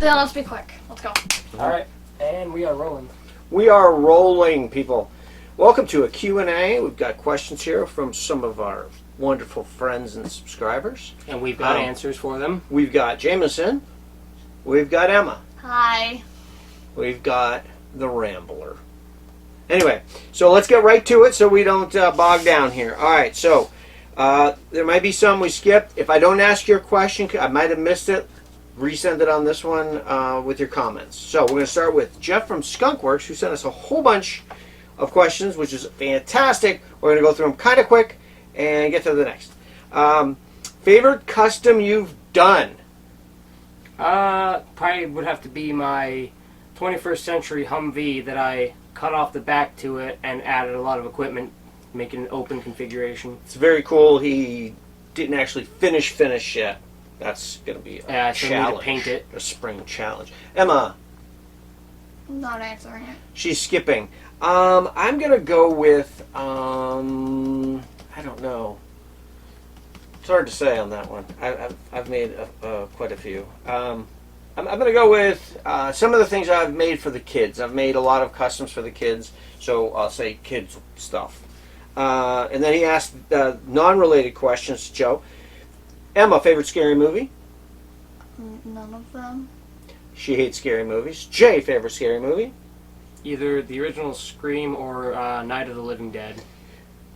Then let's be quick. Let's go. All right, and we are rolling. We are rolling, people. Welcome to a Q&A. We've got questions here from some of our wonderful friends and subscribers. And we've got answers for them. We've got Jameson. We've got Emma. Hi. We've got the Rambler. Anyway, so let's get right to it so we don't bog down here. All right, so there might be some we skipped. If I don't ask your question, I might have missed it. Resend it on this one with your comments. So we're going to start with Jeff from Skunkworks, who sent us a whole bunch of questions, which is fantastic. We're going to go through them kind of quick and get to the next. Favorite custom you've done? Probably would have to be my 21st century Humvee that I cut off the back to it and added a lot of equipment, making an open configuration. It's very cool. He didn't actually finish yet. That's going to be a challenge. Need to paint it. A spring challenge. Emma. Not answering it. She's skipping. I'm going to go with, I don't know. It's hard to say on that one. I've made quite a few. I'm going to go with some of the things I've made for the kids. I've made a lot of customs for the kids, so I'll say kids stuff. And then he asked non-related questions, Joe. Emma, favorite scary movie? None of them. She hates scary movies. Jay, favorite scary movie? Either the original Scream or Night of the Living Dead.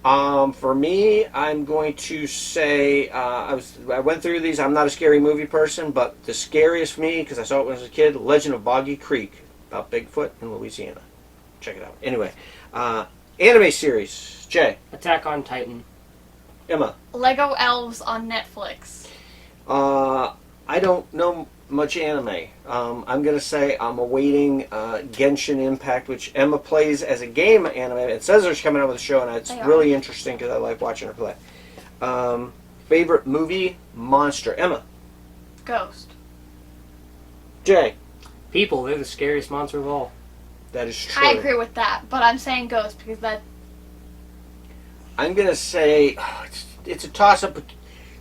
For me, I'm going to say I went through these. I'm not a scary movie person, but the scariest for me, because I saw it when I was a kid, Legend of Boggy Creek, about Bigfoot in Louisiana. Check it out. Anyway, anime series. Jay. Attack on Titan. Emma. Lego Elves on Netflix. I don't know much anime. I'm going to say I'm awaiting Genshin Impact, which Emma plays as a game anime. It says there's coming out with a show, and it's really interesting because I like watching her play. Favorite movie? Monster. Emma. Ghost. Jay. People, they're the scariest monster of all. That is true. I agree with that, but I'm saying Ghost because that... I'm going to say it's a toss-up.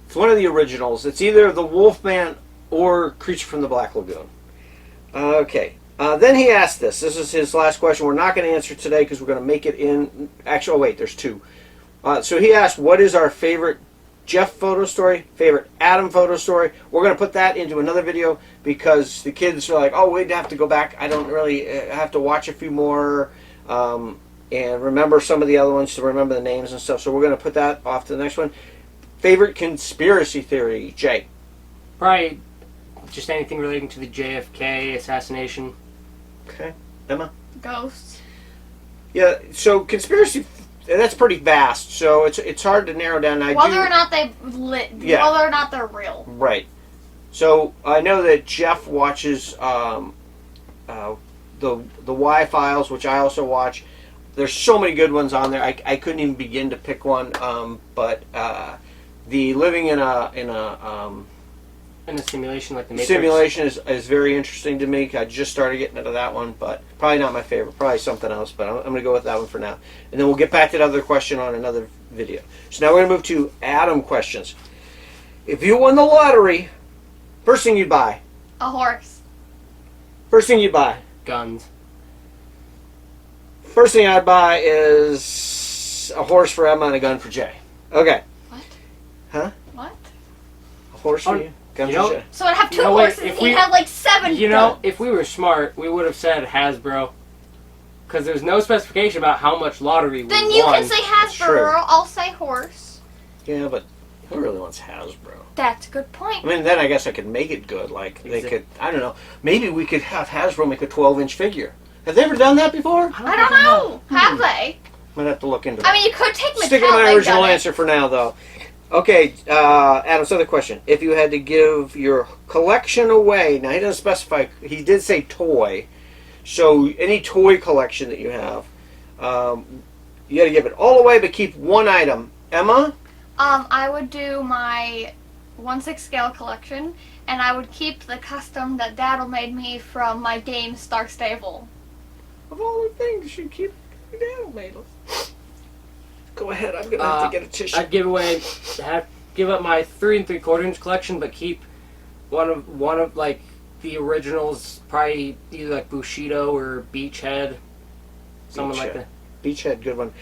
It's one of the originals. It's either the Wolfman or Creature from the Black Lagoon. Okay. Then he asked this. This is his last question. We're not going to answer today because we're going to make it in... Actually, oh wait, there's two. So he asked, what is our favorite Jeff photo story, favorite Adam photo story? We're going to put that into another video because the kids are like, oh, we'd have to go back. I don't really have to watch a few more and remember some of the other ones to remember the names and stuff. So we're going to put that off to the next one. Favorite conspiracy theory, Jay? Probably just anything relating to the JFK assassination. Okay. Emma? Ghosts. Yeah, so conspiracy, that's pretty vast, so it's hard to narrow down. Whether or not they're real. Right. So I know that Jeff watches the Y-Files, which I also watch. There's so many good ones on there. I couldn't even begin to pick one, but the living in a simulation like the Matrix. Simulation is very interesting to me. I just started getting into that one, but probably not my favorite. Probably something else, but I'm going to go with that one for now. And then we'll get back to the other question on another video. So now we're going to move to Adam questions. If you won the lottery, first thing you'd buy? A horse. First thing you'd buy? Guns. First thing I'd buy is a horse for Emma and a gun for Jay. Okay. What? Huh? What? A horse for you? Gun for Jay. So I'd have two horses and he'd have like 7 You know, if we were smart, we would have said Hasbro. Because there's no specification about how much lottery we won. Then you can say Hasbro, I'll say horse. Yeah, but who really wants Hasbro? That's a good point. I mean, then I guess I could make it good. Like, they could, I don't know, maybe we could have Hasbro make a 12-inch figure. Have they ever done that before? I don't know. Have they? Might have to look into that. I mean, you could take Stick with my original answer for now, though. Okay, Adam's other question. If you had to give your collection away, now he doesn't specify, he did say toy, so any toy collection that you have, you got to give it all away but keep one item. Emma? I would do my 1/6 scale collection, and I would keep the custom that Daddle made me from my game Star Stable. Of all the things you keep your Daddle made. Go ahead, I'm going to have to get a tissue. I'd give up my 3 3/4 inch collection, but keep one of like the originals, probably either like Bushido or Beachhead. Someone like that. Beachhead, good one.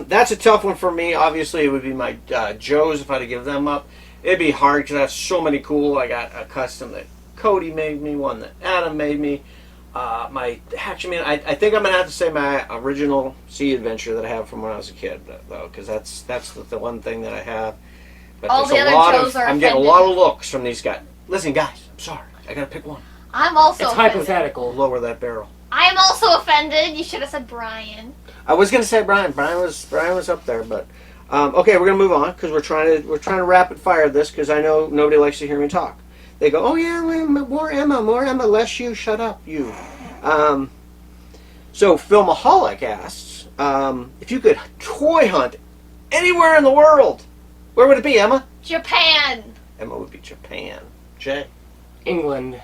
That's a tough one for me. Obviously, it would be my Joes if I had to give them up. It'd be hard because I have so many cool. I got a custom that Cody made me, one that Adam made me. My Hatchet, I think I'm gonna have to say my original Sea Adventure that I have from when I was a kid, though, because that's the one thing that I have. But All there's the a other lot Joes of are I'm getting a offended. lot of looks from these guys. Listen, guys, I'm sorry. I gotta pick one. I'm also It's offended. hypothetical. Lower that barrel. I am also offended. You should have said Brian. I was gonna say Brian. Brian was up there, but okay, we're gonna move on because we're trying to rapid fire this because I know nobody likes to hear me talk. They go, oh yeah, more Emma, less you. Shut up, you. So Filmaholic asks if you could toy hunt anywhere in the world, where would it be, Emma? Japan. Emma would be Japan. Jay? England.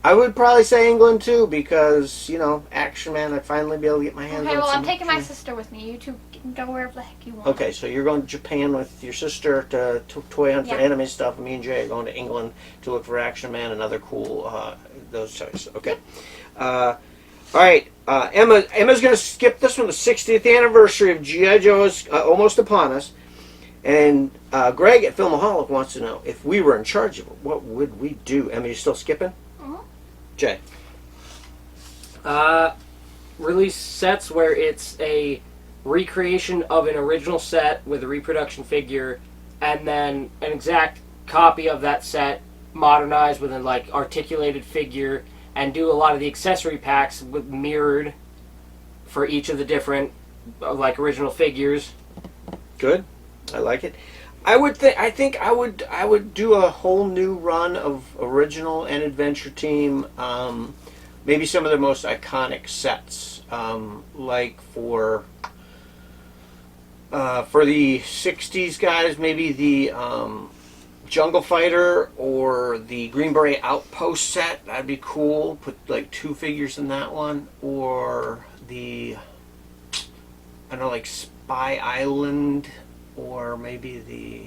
I would probably say England too because, Action Man, I'd finally be able to get my hands Okay, on well, some I'm taking my action. sister with me. You two can go wherever the heck you want. Okay, so you're going to Japan with your sister to toy hunt for Yeah. anime stuff. Me and Jay are going to England to look for Action Man and other cool those toys. Okay. All right. Emma's going to skip this one. The 60th anniversary of G.I. Joe is almost upon us. And Greg at Filmaholic wants to know if we were in charge of it, what would we do? Emma, you still skipping? Mhm. Jay? Release sets where it's a recreation of an original set with a reproduction figure, and then an exact copy of that set modernized with an articulated figure, and do a lot of the accessory packs with mirrored for each of the different original figures. Good. I like it. I think I would do a whole new run of original and adventure team. Maybe some of the most iconic sets, like for the '60s guys, maybe the Jungle Fighter or the Green Beret Outpost set. That'd be cool. Put 2 figures in that one, or the Spy Island. Or maybe the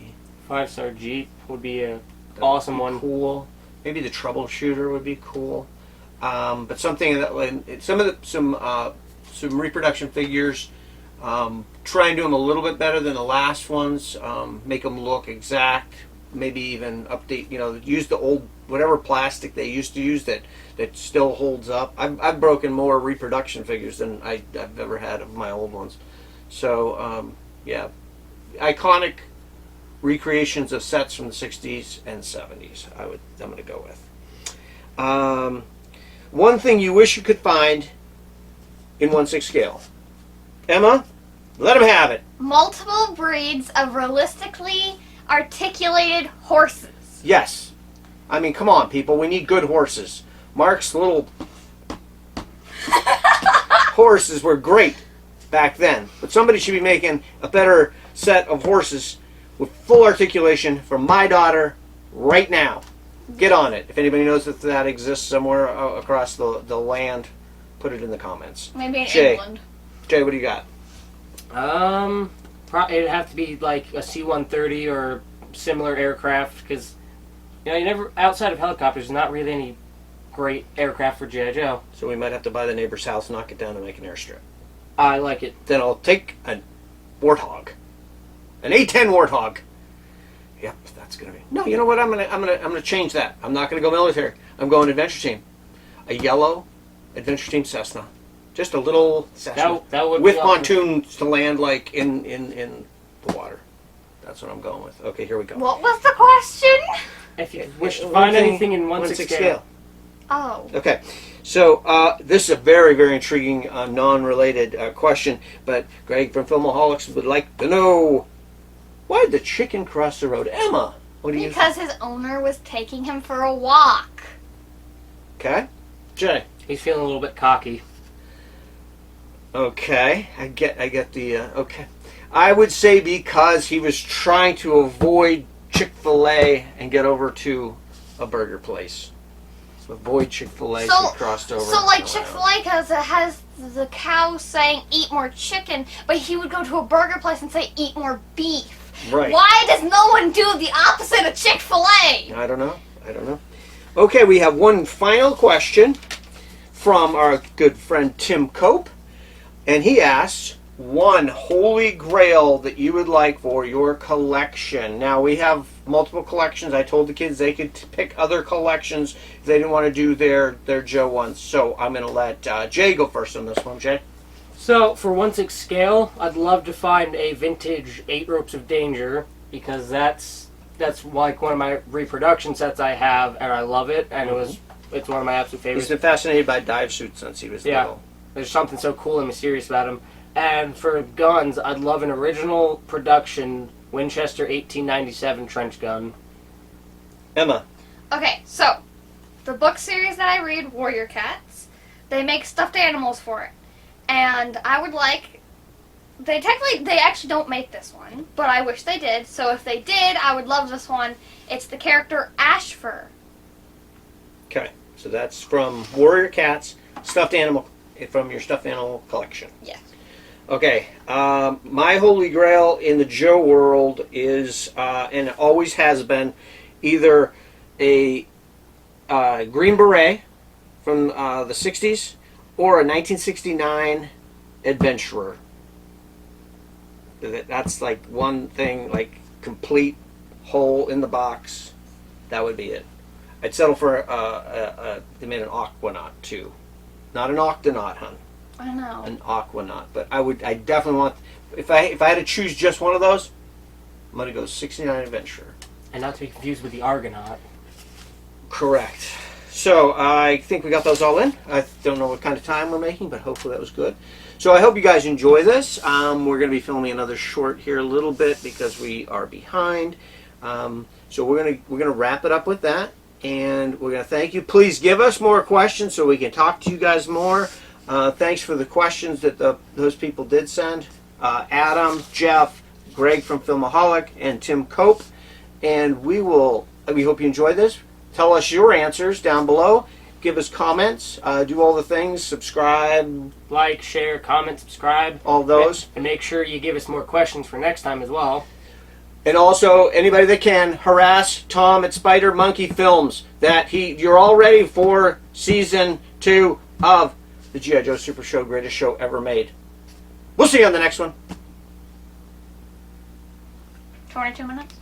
5-star Jeep would be a awesome one. Cool. Maybe the Troubleshooter would be cool. But something that some reproduction figures. Try and do them a little bit better than the last ones. Make them look exact. Maybe even update. Use the old whatever plastic they used to use that still holds up. I've broken more reproduction figures than I've ever had of my old ones. So yeah. Iconic recreations of sets from the 60s and 70s. I'm going to go with. One thing you wish you could find in 1/6 scale. Emma, let him have it. Multiple breeds of realistically articulated horses. Yes. I mean, come on, people. We need good horses. Mark's little horses were great back then, but somebody should be making a better set of horses with full articulation for my daughter right now. Get on it. If anybody knows that that exists somewhere across the land, put it in the comments. Maybe in Jay. England. Jay, what do you got? It'd have to be like a C-130 or similar aircraft, because you never, outside of helicopters, not really any great aircraft for G.I. Joe. So we might have to buy the neighbor's house, knock it down, and make an airstrip. I like it. Then I'll take a Warthog, an A-10 Warthog. Yep, that's gonna be. No, you know what? I'm gonna change that. I'm not gonna go military. I'm going adventure team. A yellow adventure team Cessna, just a little Cessna That would with be awesome. pontoons to land in the water. That's what I'm going with. Okay, here we go. What was the question? If you wish to One find thing- anything in 1/6 scale. Oh. Okay, so this is a very, very intriguing, non-related question, but Greg from Filmaholics would like to know, why did the chicken cross the road? Emma, what do you think? Because his owner was taking him for a walk. Okay, Jay. He's feeling a little bit cocky. Okay, I get the, okay. I would say because he was trying to avoid Chick-fil-A and get over to a burger place. So avoid Chick-fil-A, so he crossed over. So like Chick-fil-A, because it has the cow saying eat more chicken, but he would go to a burger place and say eat more beef. Right. Why does no one do the opposite of Chick-fil-A? I don't know. Okay, we have one final question from our good friend Tim Cope. And he asks, one holy grail that you would like for your collection. Now, we have multiple collections. I told the kids they could pick other collections if they didn't want to do their Joe ones. So I'm going to let Jay go first on this one. Jay? So, for 1/6 scale, I'd love to find a vintage 8 Ropes of Danger, because that's like one of my reproduction sets I have, and I love it, and it's one of my absolute favorites. He's been fascinated by dive suits since he was little. There's something so cool and mysterious about him. And for guns, I'd love an original production Winchester 1897 trench gun. Emma? Okay, so the book series that I read, Warrior Cats, they make stuffed animals for it. And I would like, they actually don't make this one, but I wish they did. So if they did, I would love this one. It's the character Ashfur. Okay, so that's from Warrior Cats, stuffed animal, from your stuffed animal collection. Yes. Okay, my holy grail in the Joe world is, and it always has been, either a Green Beret from the 60s or a 1969 Adventurer. That's like one thing, like complete hole in the box. That would be it. I'd settle for they made an Aquanaut too. Not an Octonaut, hon. I know. An Aquanaut. But I definitely want, if I had to choose just one of those, I'm gonna go 69 Adventurer. And not to be confused with the Argonaut. Correct. So I think we got those all in. I don't know what kind of time we're making, but hopefully that was good. So I hope you guys enjoy this. We're going to be filming another short here a little bit because we are behind. So we're gonna wrap it up with that, and we're gonna thank you. Please give us more questions so we can talk to you guys more. Thanks for the questions that those people did send. Adam, Jeff, Greg from Filmaholic, and Tim Cope. And we hope you enjoyed this. Tell us your answers down below. Give us comments. Do all the things. Subscribe. Like, share, comment, subscribe. All those. And make sure you give us more questions for next time as well. And also, anybody that can, harass Tom at SpiderMonkeyFilms. You're all ready for season 2 of the G.I. Joe Super Show, greatest show ever made. We'll see you on the next one. 22 minutes.